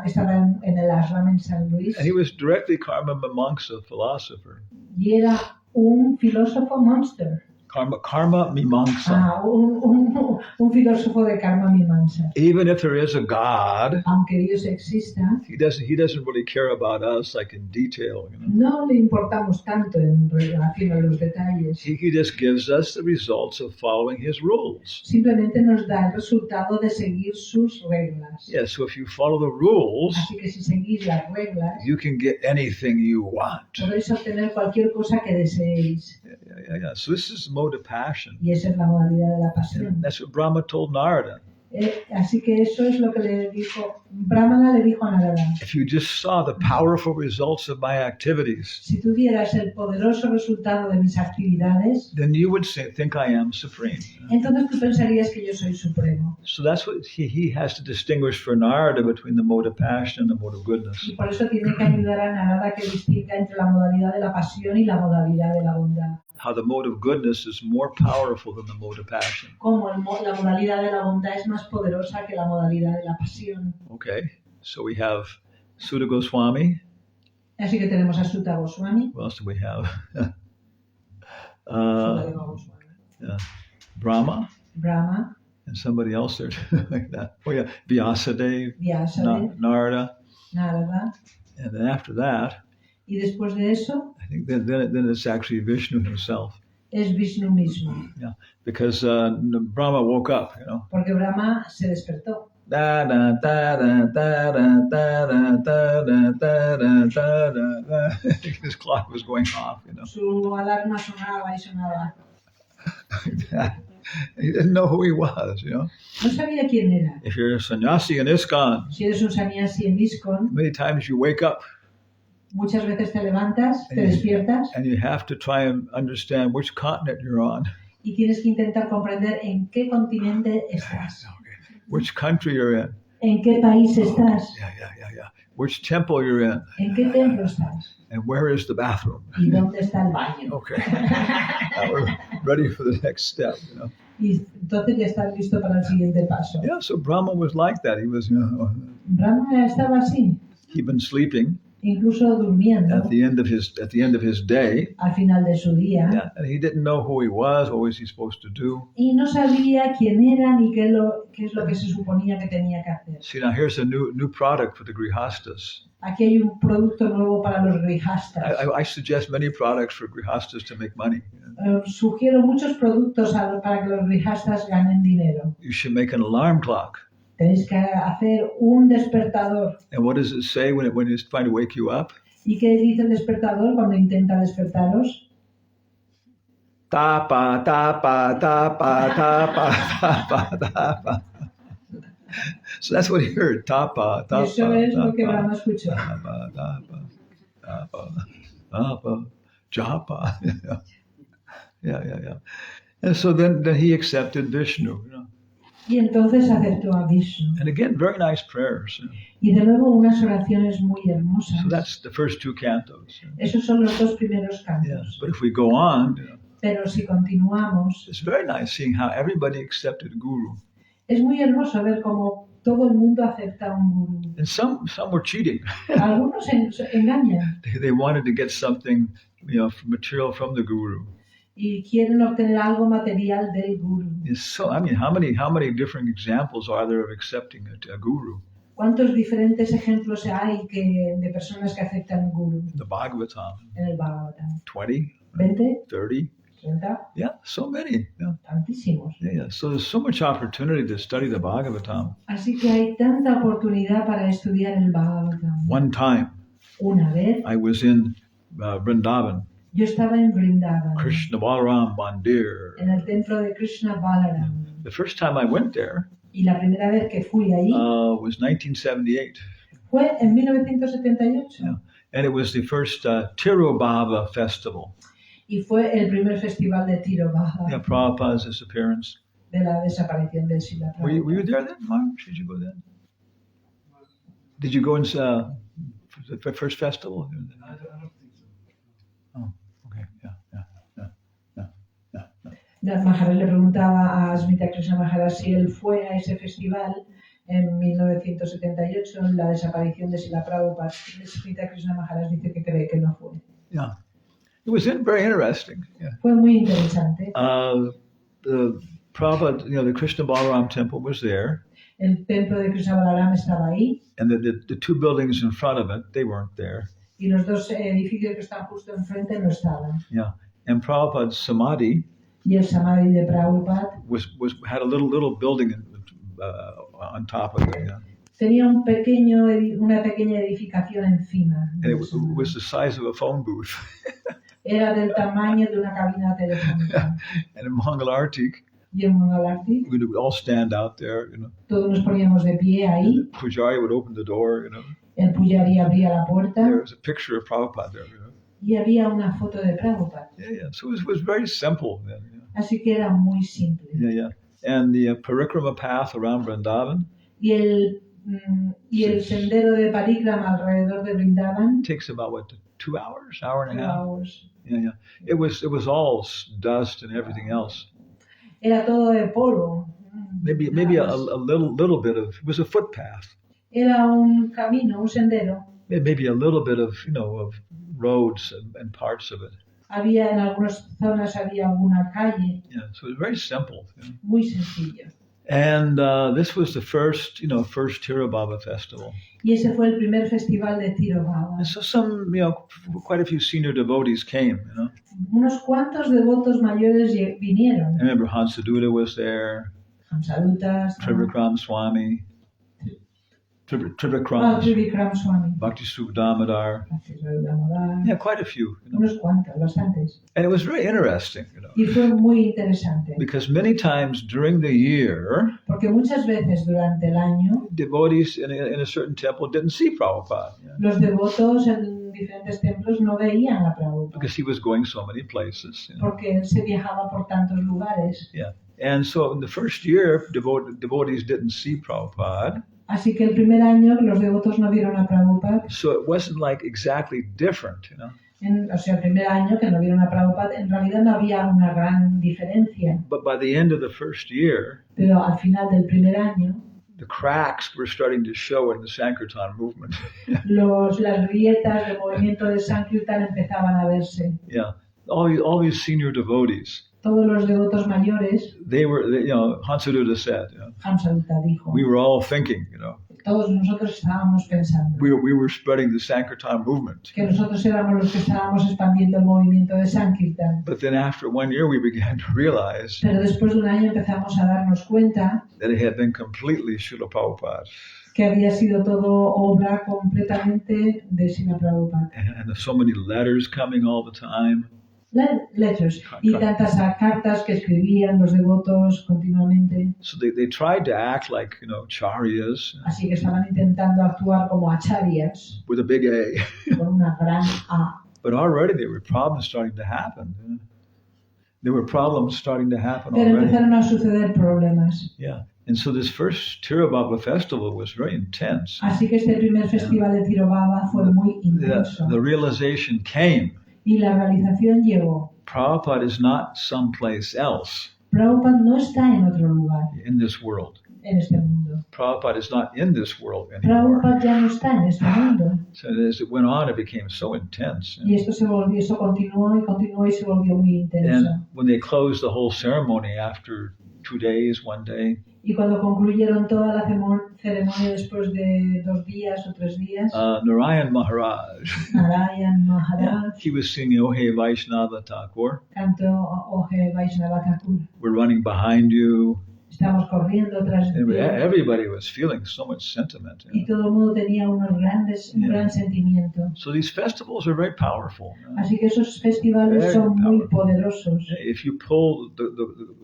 estaba en el ashram en San Luis, And he was directly Karma Mimamsa philosopher. y era un filósofo monster. Karma Mimamsa. Un filósofo de karma mimamsa. Even if there is a God, Aunque Dios exista, he doesn't really care about us like in detail. You know? no le importamos tanto en relación a los detalles. He just gives us the results of following his rules. Simplemente nos da el resultado de seguir sus reglas. Yeah, so if you follow the rules, Así que si seguís las reglas, you can get anything you want. podéis obtener cualquier cosa que deseéis. Yeah. So this is the mode of passion. Y esa es la modalidad de la pasión. That's what Brahma told Narada. Así que eso es lo que le dijo, Brahmana le dijo a Narada. If you just saw the powerful results of my activities, Si tú vieras el poderoso resultado de mis actividades, then you would think I am supreme. entonces tú pensarías que yo soy supremo. So that's what he has to distinguish for Narada between the mode of passion and the mode of goodness. Y por eso tiene que ayudar a Narada que distinga entre la modalidad de la pasión y la modalidad de la bondad. How the mode of goodness is more powerful than the mode of passion. Como la modalidad de la bondad es más poderosa que la modalidad de la pasión. Okay, so we have Sutta Goswami. Así que tenemos a Sutta Goswami. What else do we have? Sutta Goswami. Brahma. Brahma. And somebody else there like that. Oh yeah, Vyasadeva, Vyasadeva. Narada. Narada. And then after that, Y después de eso, I think then it's actually Vishnu himself. es Vishnu mismo. Yeah, because Brahma woke up, you know. Porque Brahma se despertó. Da da da da da da da da da da da da. His clock was going off, you know. Su alarma sonaba y sonaba. He didn't know who he was, you know. No sabía quién era. If you're a sannyasi in ISKCON, Si eres un sannyasi en ISKCON, many times you wake up muchas veces te levantas, te despiertas and you have to try and understand which continent you're on. y tienes que intentar comprender en qué continente estás, Which country you're in. en qué país estás, Yeah. Which temple you're in. en qué templo estás And where is the bathroom? y dónde está el baño. Okay. Now we're ready for the next step, you know. Y entonces ya estás listo para el siguiente paso. Yeah, so Brahma was like that. He was, you know, Brahma estaba así, he'd been sleeping incluso durmiendo at the end of his day. al final de su día. Yeah, and he didn't know who he was, what was he supposed to do. Y no sabía quién era ni qué es lo que se suponía que tenía que hacer. See, now here's a new product for the grihastas. Aquí hay un producto nuevo para los grihastas. I suggest many products for grihastas to make money. Sugiero muchos productos para que los grihastas ganen dinero. You should make an alarm clock. Tenéis que hacer un despertador. And what does it say when it's trying to wake you up? ¿Y qué dice el despertador cuando intenta despertaros? Tapa, tapa, tapa, tapa, tapa, tapa. So that's what he heard. Tapa, tapa, Eso es lo que tapa, Brahma escuchó. tapa, tapa, tapa, tapa, japa. Yeah. And so then he accepted Vishnu. You know. Y entonces aceptó a Vishnu. And again, very nice prayers. Y de nuevo unas oraciones muy hermosas. So that's the first two cantos. Esos son los dos primeros Yeah. cantos. But if we go on, you know, Pero si continuamos, it's very nice seeing how everybody accepted Guru. es muy hermoso ver cómo todo el mundo acepta un gurú. And some were cheating. Algunos se engañan They wanted to get something, you know, material from the Guru. y quieren obtener algo material del gurú. So, I mean, how many different examples are there of accepting a guru? ¿Cuántos diferentes ejemplos hay de personas que aceptan un gurú The Bhagavatam, en el Bhagavatam? 20, 20, 30, 30. Yeah, so many. Yeah. Tantísimos. Yeah. So there's so much opportunity to study the Bhagavatam. Así que hay tanta oportunidad para estudiar el Bhagavatam. One time, Una vez, I was in Vrindavan, yo estaba en Vrindavan, Krishna Balaram Mandir. en el templo de Krishna Balaram. The first time I went there Y la primera vez que fui allí was 1978. fue en 1978. Yeah. And it was the first Tirobhava festival. Y fue el primer festival de Tirobhava, Yeah, Prabhupada's disappearance. de la desaparición del Srila Were you Prabhupada. there then, Mark? Did you go then? Did you go in the first festival? I don't think so. Oh, okay. Yeah. Maharaj le preguntaba a Smita Krishna Maharaj si él fue a ese festival en 1978, en la desaparición de Srila Prabhupada. Smita Krishna Maharaj dice que cree que no fue. Yeah. It was very interesting. Yeah. Fue muy interesante. The Prabhupada, the Krishna Balaram temple was there, El templo de Krishna Balaram estaba ahí and the two buildings in front of it, they weren't there. y los dos edificios que están justo enfrente no estaban. Yeah. And Prabhupada's samadhi Y el Samadhi de Prabhupada had a little building on top of it. Yeah. tenía una pequeña edificación encima. And it was the size of a phone booth. Era del tamaño de una cabina telefónica. And in Mangalartik, Y en Mangalarti we would all stand out there, todos nos poníamos de pie ahí. The Pujari would open the door, El Pujari abría la puerta There was a picture of Prabhupada there, y había una foto de Prabhupada. Yeah. So it was very simple then. Así que era muy simple. Yeah. And the parikrama path around Vrindavan Y el sendero de parikrama alrededor de Vrindavan, takes about 2 hours, hour and a 2 half. hours. Yeah. It was all dust and everything else. Era todo de polvo. Maybe a little bit of, it was a footpath. Era un camino, un sendero. Maybe a little bit of, of roads and parts of it. Había en algunas zonas había alguna calle. Yeah, so it was very simple. Muy sencillo. And this was the first Tirobhava festival. Y ese fue el primer festival de Tirobhava. And so some, quite a few senior devotees came, Unos cuantos devotos mayores vinieron. I remember Hansaduta was there, Hamsadutas, Trivikram Swami, Trivikram, Trivikram Swami, Bhakti Damodar. Damodar. Yeah, quite a few. Unos cuantos, bastantes. And it was very interesting, Y fue muy interesante. because many times during the year, Porque muchas veces durante el año devotees in a certain temple didn't see Prabhupada. los devotos en diferentes templos no veían a Prabhupada. Because he was going so many places. Porque él se viajaba por tantos lugares. Yeah. And so in the first year, devotees didn't see Prabhupada. Así que el primer año los devotos no vieron a Prabhupada. So it wasn't like exactly different, O sea, el primer año que no vieron a Prabhupada, en realidad no había una gran diferencia. But by the end of the first year, Pero al final del primer año, the cracks were starting to show in the Sankirtan movement. las grietas del movimiento de Sankirtan empezaban a verse. Yeah. All these senior devotees, Todos los devotos mayores, they were, Hansaduta said, Hamsaduta dijo, we were all thinking, todos nosotros estábamos pensando we were spreading the Sankirtan movement. que nosotros éramos los que estábamos expandiendo el movimiento de Sankirtan. But then after 1 year, we began to realize Pero después de un año empezamos a darnos cuenta that it had been completely Srila Prabhupada. que había sido todo obra completamente de Srila Prabhupada. And so many letters coming all the time. Letters y tantas cartas que escribían los devotos continuamente. So they tried to act like, charyas Así que estaban intentando actuar como acharyas with a big A. con una gran A. But already there were problems starting to happen. There were problems starting to happen Pero already. empezaron a suceder problemas. Yeah. And so this first Tirobhava festival was very intense. Así que este primer festival de Tirobhava fue muy intenso. The realization came. Y la realización llegó. Prabhupada is not someplace else Prabhupada no está en otro lugar in this world. en este mundo. Prabhupada is not in this world anymore. Prabhupada ya no está en este mundo. So as it went on, it became so intense. Y eso continuó y se volvió muy intenso. And when they closed the whole ceremony after 2 days, 1 day. Y cuando concluyeron toda la ceremonia después de 2 días o 3 días, Narayan Maharaj, Narayan Maharaj he was singing Ohe Vaishnava Thakur. cantó Oje Vaishnava Thakur. We're running behind you. Estamos corriendo tras de And ti. everybody was feeling so much sentiment. Y todo el mundo tenía un gran sentimiento. So these festivals are very powerful. Así que esos festivales Very son muy powerful. poderosos. If you pull the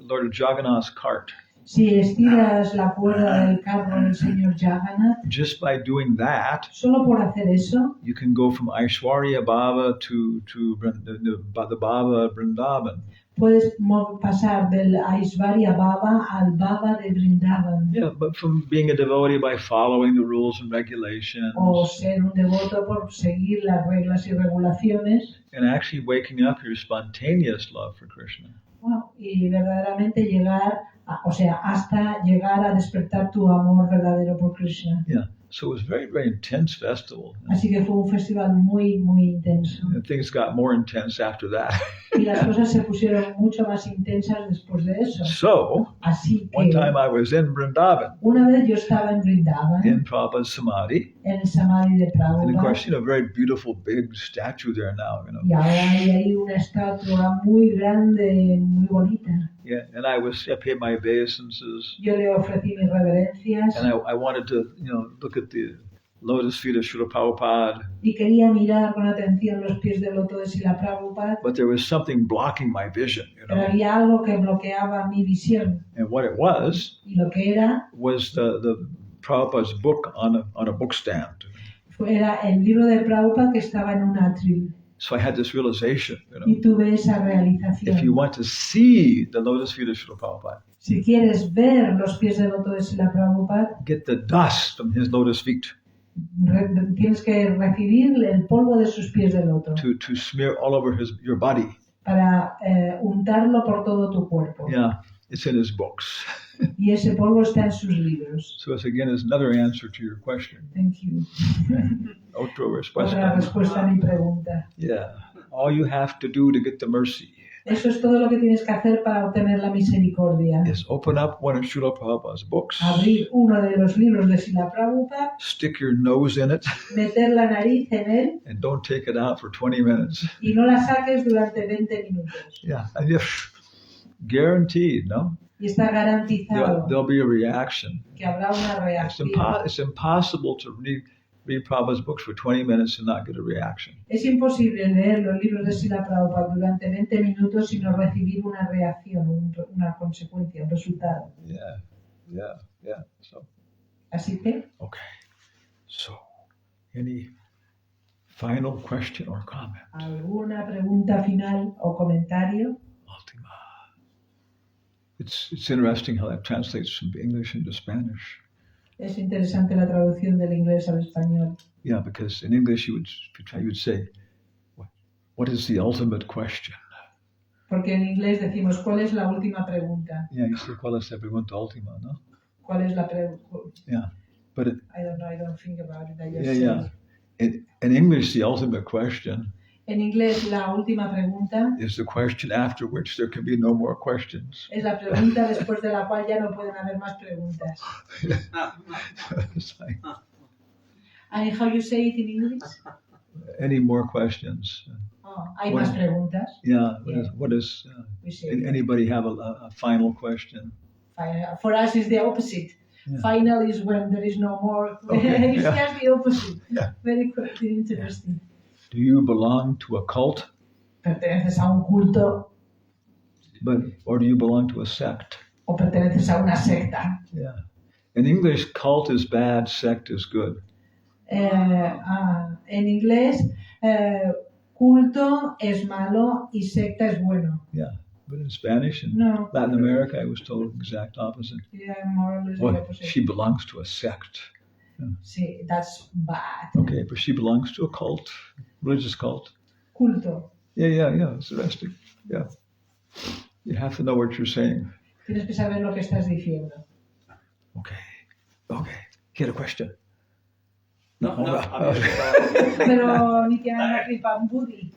Lord Jagannath's cart, Si estiras la cuerda del carro del señor Jagannath, just by doing that, solo por hacer eso, you can go from Aishwarya Bhava to the Bhava Vrindavan. puedes pasar del Aishwarya Bhava al Bhava de Vrindavan. Yeah, but from being a devotee by following the rules and regulations O ser un devoto por seguir las reglas y regulaciones. and actually waking up your spontaneous love for Krishna. Wow, y verdaderamente llegar, hasta llegar a despertar tu amor verdadero por Krishna. Yeah, so it was a very, very intense festival. Así que fue un festival muy, muy intenso. And things got more intense after that. Y las cosas se pusieron mucho más intensas después de eso. So, Así one que time I was in Vrindavan, una vez yo estaba en Vrindavan, in Prabhupada's Samadhi, en el Samadhi de and of Prabhupada, course, very beautiful big statue there now, y ahora hay ahí una estatua muy grande, muy bonita. Yeah, and I paid my obeisances, Yo le ofrecí mis reverencias and I wanted to, look at the lotus feet of Srila Prabhupada, y quería mirar con atención los pies del loto de Srila Prabhupada, but there was something blocking my vision, pero había algo que bloqueaba mi visión. And what it was Y lo que era the Prabhupada's book on a book stand. era el libro de Prabhupada que estaba en un atril. So I had this realization, Y tuve esa if you realización. want to see the lotus feet of Srila Prabhupada, Si quieres ver los pies del loto de Srila Prabhupada, get the dust from his lotus feet tienes que recibir el polvo de sus pies del loto to smear all over your body. para untarlo por todo tu cuerpo. Yeah, it's in his books. Y ese polvo está en sus libros. So it's again is another answer to your question. Thank you. Otra Otra respuesta. respuesta a mi pregunta. Yeah, all you have to do to get the mercy Eso es todo lo que tienes que hacer para obtener la misericordia. is open up one of Srila Prabhupada's books, Abrir uno de los libros de Srila Prabhupada, stick your nose in it, meter la nariz en él and don't take it out for 20 minutes. y no la saques durante 20 minutos. Yeah, and if guaranteed, no, Y está garantizado there'll be a reaction. que habrá una reacción. It's impossible to read Prabhupada's books for 20 minutes and not get a reaction. Es imposible leer los libros de Srila Prabhupada durante 20 minutos sin no recibir una reacción, una consecuencia, un resultado. Yeah. So, Así que, okay. So, any final question or comment? ¿alguna pregunta final o comentario? Ultima. It's interesting how that translates from English into Spanish. Es interesante la traducción del inglés al español. Yeah, because in English you would say, what is the ultimate question? Porque en inglés decimos, ¿cuál es la última pregunta? Yeah, you say, ¿cuál es la pregunta última, no? ¿Cuál es la pregunta? Yeah, but I don't know, I don't think about it. I just yeah. say. In English, the ultimate question En inglés, la última pregunta is the question after which there can be no more questions. es la pregunta después de la cual ya no pueden haber más preguntas. It's like, And how you say it in English? any more questions? Oh, hay más preguntas. Yeah. Yeah. What is We say anybody have a final question? final. For us, it's the opposite. Yeah. Final is when there is no more. Okay, It's yeah. just the opposite. Yeah. Very interesting. Do you belong to a cult, ¿Perteneces a un culto or do you belong to a sect? o perteneces a una secta? Yeah. In English, cult is bad, sect is good. En inglés, culto es malo y secta es bueno. Yeah. But in Spanish and No. Latin America, I was told the exact opposite. Yeah, more or less the Well, opposite. she belongs to a sect. Sí, that's bad. Okay, but she belongs to a cult, religious cult. Culto. Yeah, it's interesting. Yeah. You have to know what you're saying. Tienes que saber lo que estás diciendo. Okay. Get a question. No, Pero ni que Nana Kripa Budi.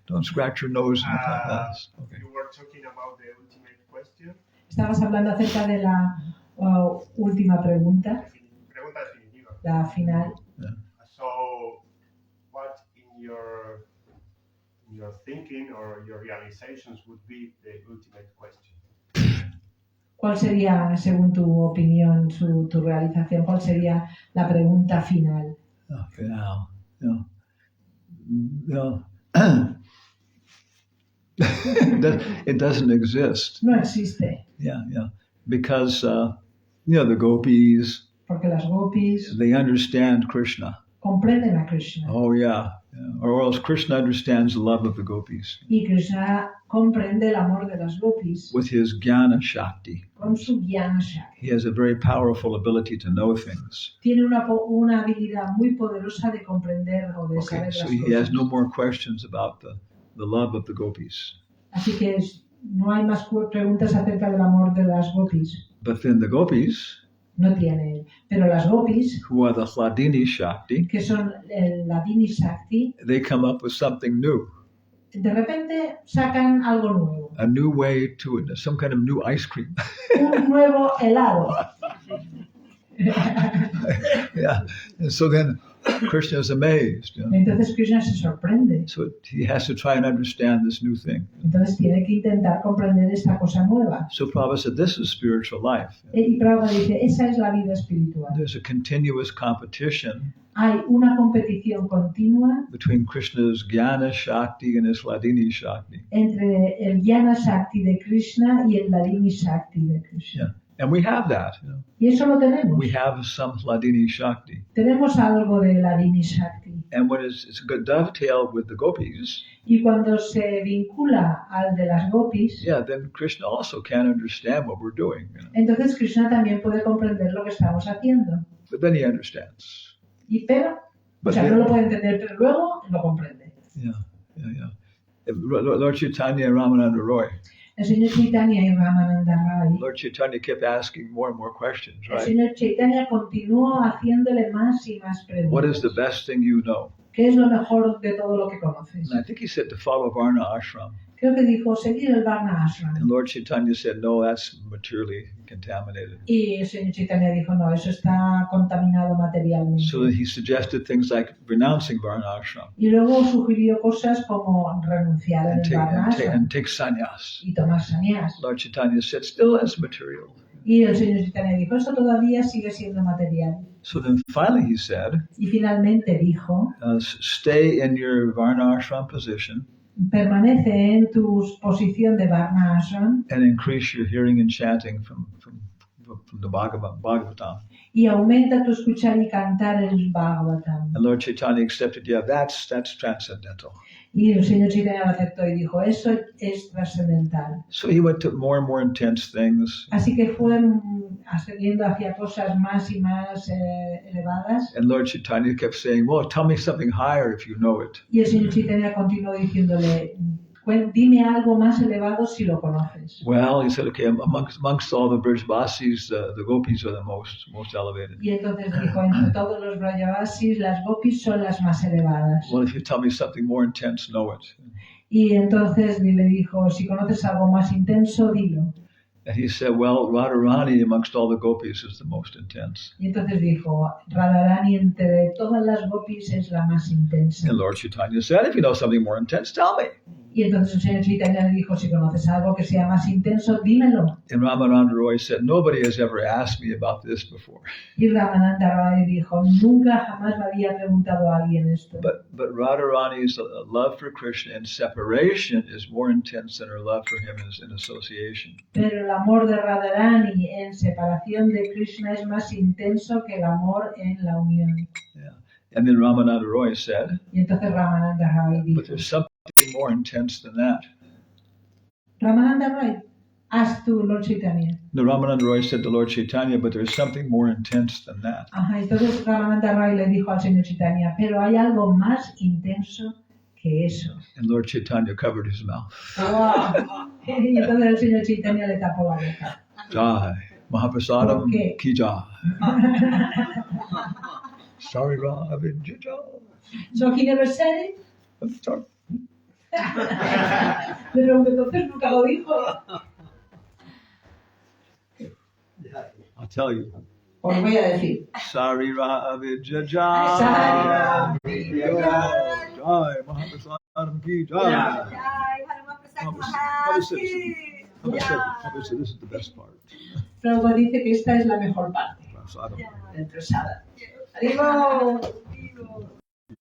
Don't scratch your nose in the class. Okay. You were talking about the ultimate question. Estabas hablando acerca de la última pregunta, Pregunta definitiva. la final. So, what in your thinking or your realizations would be the ultimate question? ¿Cuál sería, según tu opinión, tu realización, cuál sería la pregunta final? Okay, now, it doesn't exist. No existe, Yeah. Because, the gopis, porque las gopis they understand Krishna. comprenden a Krishna. Oh, yeah. Or else Krishna understands the love of the gopis Y Krishna comprende el amor de las gopis with his jnana shakti. con su jnana shakti. He has a very powerful ability to know things. Tiene una habilidad muy poderosa de comprender o de Okay, saber so las he has cosas. no more questions about the love of the gopis. Así que no hay más preguntas acerca del amor de las gopis. But then the gopis, No tiene. Pero las gopis, who are the Hladini Shakti, que son el Ladini Shakti, they come up with something new, de repente sacan algo nuevo. a new way to it, some kind of new ice cream. Un nuevo helado. Yeah. And so then Krishna is amazed. Entonces Krishna se sorprende. So he has to try and understand this new thing. Entonces tiene que intentar comprender esta cosa nueva. So Prabhupada said, this is spiritual life. Y Prabhupada dice, esa es la vida espiritual. There's a continuous competition Hay una competición continua between Krishna's Jnana Shakti and his Hladini Shakti. entre el Jnana Shakti de Krishna y el Ladini Shakti de Krishna. And we have that. Y eso lo tenemos. We have some Hladini Shakti. Tenemos algo de Ladini Shakti. And when it's a good dovetail with the gopis, Y cuando se vincula al de las gopis, then Krishna also can understand what we're doing. entonces Krishna también puede comprender lo que estamos haciendo. But then he understands. O sea, no lo puede entender, pero luego lo comprende. Yeah. Lord Chaitanya and Ramananda Roy. El señor Chaitanya y Ramananda Rai. Lord Chaitanya kept asking more and more questions, El right? señor Chaitanya continuó haciéndole más y más preguntas. What is the best thing you know? ¿Qué es lo mejor de todo lo que conoces? And I think he said to follow Varna Ashram. Creo que dijo seguir el Varna Ashram. And Lord Chaitanya said, no, that's materially contaminated. Y el señor Chaitanya dijo, no, eso está contaminado materialmente. So he suggested things like renouncing Varna Ashram Y luego sugirió cosas como renunciar al Varna Ashram and take sannyas. y tomar sannyas. Lord Chaitanya said, still as material. Y el señor Chaitanya dijo, esto todavía sigue siendo material. So then finally he said, Y finalmente dijo, stay in your Varna Ashram position permanece en tu posición de Varna Ashram and increase your hearing and chanting from the Bhagavatam. y aumenta tu escuchar y cantar el Bhagavatam. And Lord Chaitanya accepted, that's transcendental. Y el señor Chaitanya lo aceptó y dijo, eso es trascendental. So he went to more and more intense things. Así que fue ascendiendo hacia cosas más y más elevadas. And Lord Chaitanya kept saying, well, tell me something higher if you know it. Y el señor Chaitanya continuó diciéndole, dime algo más elevado si lo conoces. Well, he said, okay, amongst all the Brijvasis, the gopis are the most elevated. Y entonces dijo, entre todos los Brajavasis, las gopis son las más elevadas. Well, if you tell me something more intense, know it. Y entonces le dijo, si conoces algo más intenso, dilo. And he said, well, Radharani amongst all the gopis is the most intense. Y entonces dijo, Radharani entre todas las gopis es la más intensa. And Lord Chaitanya said, if you know something more intense, tell me. Y entonces el señor Chaitanya le dijo, si conoces algo que sea más intenso, dímelo. And Ramananda Roy said, nobody has ever asked me about this before. Y Ramananda Rai dijo, nunca jamás me había preguntado a alguien esto. But Radharani's love for Krishna in separation is more intense than her love for him in association. Pero el amor de Radharani en separación de Krishna es más intenso que el amor en la unión. Yeah. And then Ramananda Roy said, Y entonces Ramananda Rai dijo, but there's something more intense than that. Ramananda Rai, haz tú, Lord Chaitanya. No, Ramananda Roy said to Lord Chaitanya, but there's something more intense than that. Ajá, entonces Ramananda Rai le dijo al señor Chaitanya, pero hay algo más intenso que eso. And Lord Chaitanya covered his mouth. Wow. Y entonces el señor Chaitanya le tapó la boca. Jai. Mahaprasadam ¿Por qué? ki jai. Sorry, Rav, jai. So he never said it? Sorry. Pero entonces nunca lo dijo. I'll tell you. Os voy a decir. Sarira Avidya Jai. Sarira Jai. Mahaprasadam ki Jai. Have a sip. This is the best part. Prabhupada dice que esta es la mejor parte. Prasadam. El prasada. ¡Arriba!